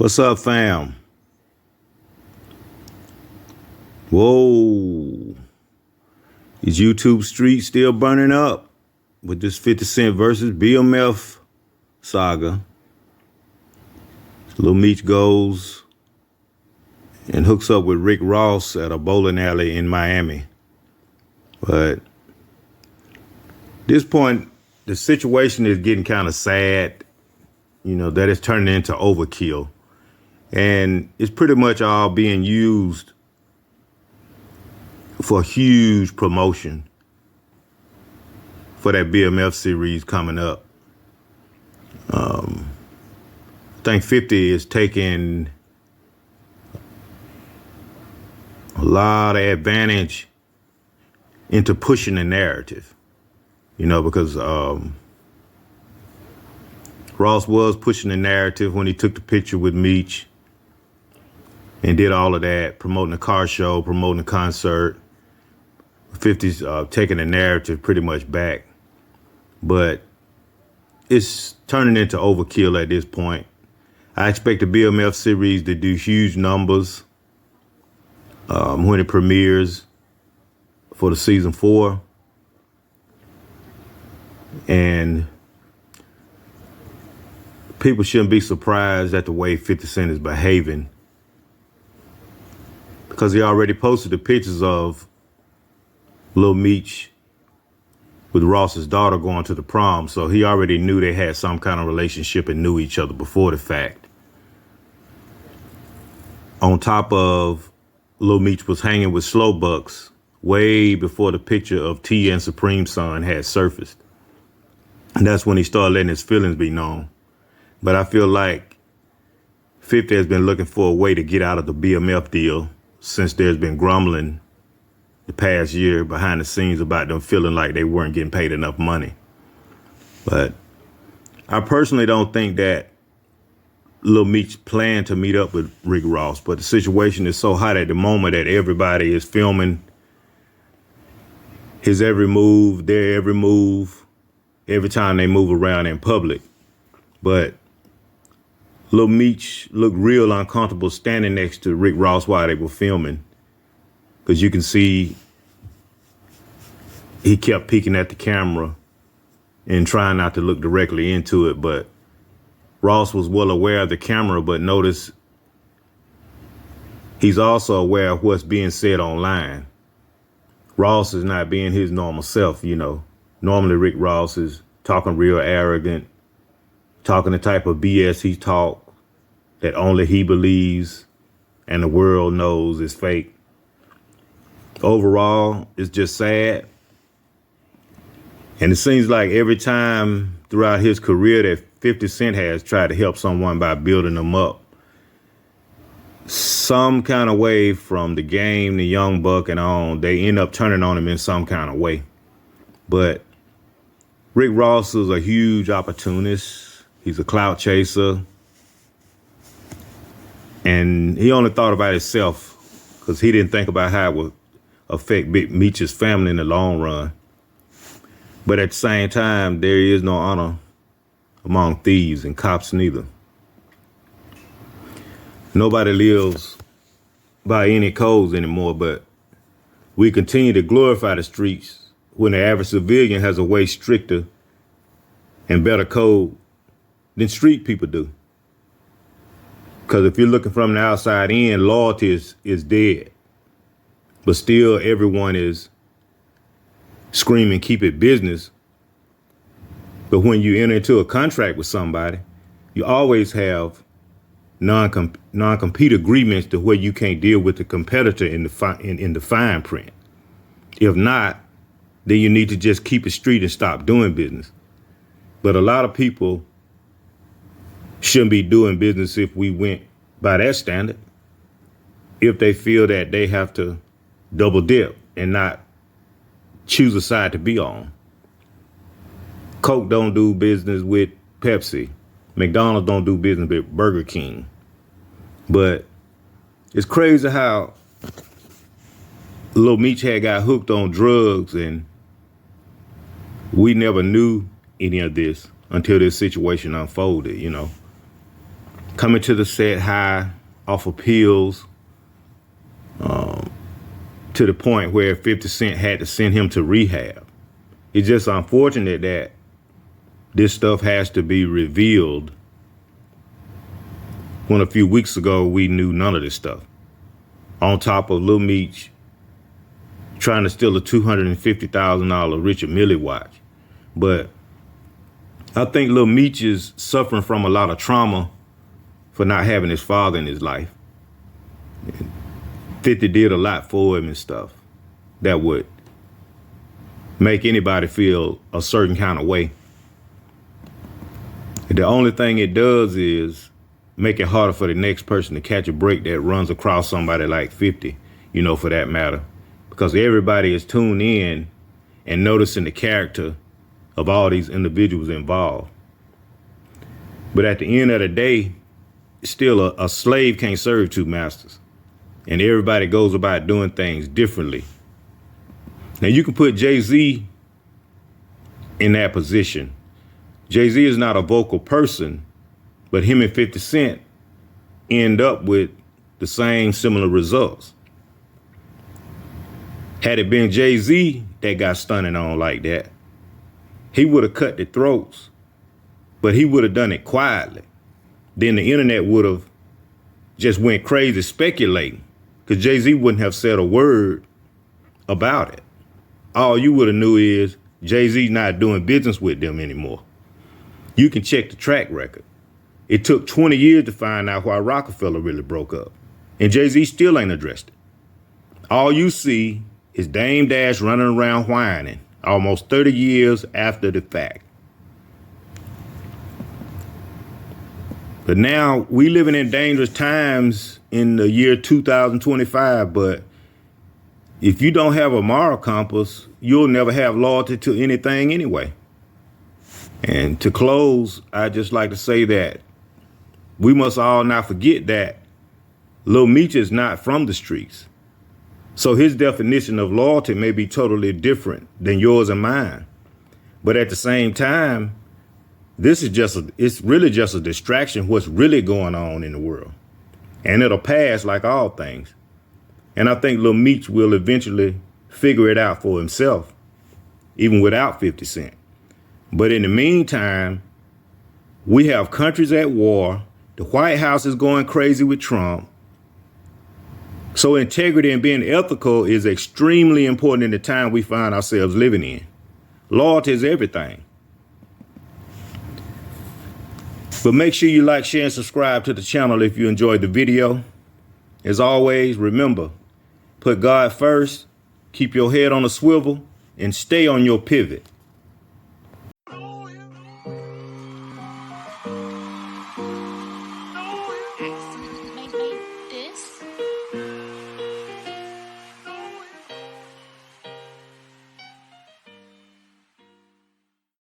What's up, fam? Whoa. Is YouTube streets still burning up with this 50 Cent versus BMF saga? Lil Meech goes and hooks up with RickRoss at a bowling alley in Miami. But at this point, the situation is getting kind of sad, that it's turning into overkill. And it's pretty much all being used for huge promotion for that BMF series coming up. I think 50 is taking a lot of advantage into pushing the narrative, because Ross was pushing the narrative when he took the picture with Meech and did all of that, promoting the car show, promoting the concert. 50's taking the narrative pretty much back. But it's turning into overkill at this point. I expect the BMF series to do huge numbers when it premieres for the season 4. And people shouldn't be surprised at the way 50 Cent is behaving, because he already posted the pictures of Lil Meech with Ross's daughter going to the prom. So he already knew they had some kind of relationship and knew each other before the fact. On top of Lil Meech was hanging with Slow Bucks way before the picture of T and Supreme Son had surfaced. And that's when he started letting his feelings be known. But I feel like 50 has been looking for a way to get out of the BMF deal since there's been grumbling the past year behind the scenes about them feeling like they weren't getting paid enough money. But I personally don't think that Lil Meech planned to meet up with RickRoss, but the situation is so hot at the moment that everybody is filming his every move, their every move, every time they move around in public. But Lil Meech looked real uncomfortable standing next to RickRoss while they were filming, because you can see he kept peeking at the camera and trying not to look directly into it. But Ross was well aware of the camera, but notice he's also aware of what's being said online. Ross is not being his normal self, Normally RickRoss is talking real arrogant, talking the type of BS he talk that only he believes and the world knows is fake. Overall, it's just sad. And it seems like every time throughout his career that 50 Cent has tried to help someone by building them up, some kind of way, from the game, the young buck and on, they end up turning on him in some kind of way. But RickRoss is a huge opportunist. He's a clout chaser. And he only thought about himself because he didn't think about how it would affect Big Meech's family in the long run. But at the same time, there is no honor among thieves and cops neither. Nobody lives by any codes anymore, but we continue to glorify the streets when the average civilian has a way stricter and better code than street people do. Because if you're looking from the outside in, loyalty is dead. But still, everyone is screaming, keep it business. But when you enter into a contract with somebody, you always have non-compete agreements to where you can't deal with the competitor in the fine print. If not, then you need to just keep it street and stop doing business. But a lot of people shouldn't be doing business if we went by that standard, if they feel that they have to double dip and not choose a side to be on. Coke don't do business with Pepsi. McDonald's don't do business with Burger King. But it's crazy how Lil Meech had got hooked on drugs and we never knew any of this until this situation unfolded, coming to the set high off of pills, to the point where 50 Cent had to send him to rehab. It's just unfortunate that this stuff has to be revealed when a few weeks ago we knew none of this stuff. On top of Lil Meech trying to steal a $250,000 Richard Mille watch. But I think Lil Meech is suffering from a lot of trauma for not having his father in his life. 50 did a lot for him and stuff that would make anybody feel a certain kind of way. The only thing it does is make it harder for the next person to catch a break that runs across somebody like 50, you know, for that matter, because everybody is tuned in and noticing the character of all these individuals involved. But at the end of the day, still a slave can't serve two masters. And everybody goes about doing things differently. Now you can put Jay-Z in that position. Jay-Z is not a vocal person, but him and 50 Cent end up with the same similar results. Had it been Jay-Z that got stunted on like that, he would have cut the throats, but he would have done it quietly. Then the internet would have just went crazy speculating, because Jay-Z wouldn't have said a word about it. All you would have knew is Jay-Z's not doing business with them anymore. You can check the track record. It took 20 years to find out why Rockefeller really broke up, and Jay-Z still ain't addressed it. All you see is Dame Dash running around whining almost 30 years after the fact. But now we living in dangerous times in the year 2025, but if you don't have a moral compass, you'll never have loyalty to anything anyway. And to close, I'd just like to say that we must all not forget that Lil Meech is not from the streets. So his definition of loyalty may be totally different than yours and mine. But at the same time, it's really just a distraction what's really going on in the world. And it'll pass like all things. And I think Lil Meech will eventually figure it out for himself, even without 50 Cent. But in the meantime, we have countries at war. The White House is going crazy with Trump. So integrity and being ethical is extremely important in the time we find ourselves living in. Loyalty is everything. But make sure you like, share, and subscribe to the channel if you enjoyed the video. As always, remember, put God first, keep your head on a swivel, and stay on your pivot.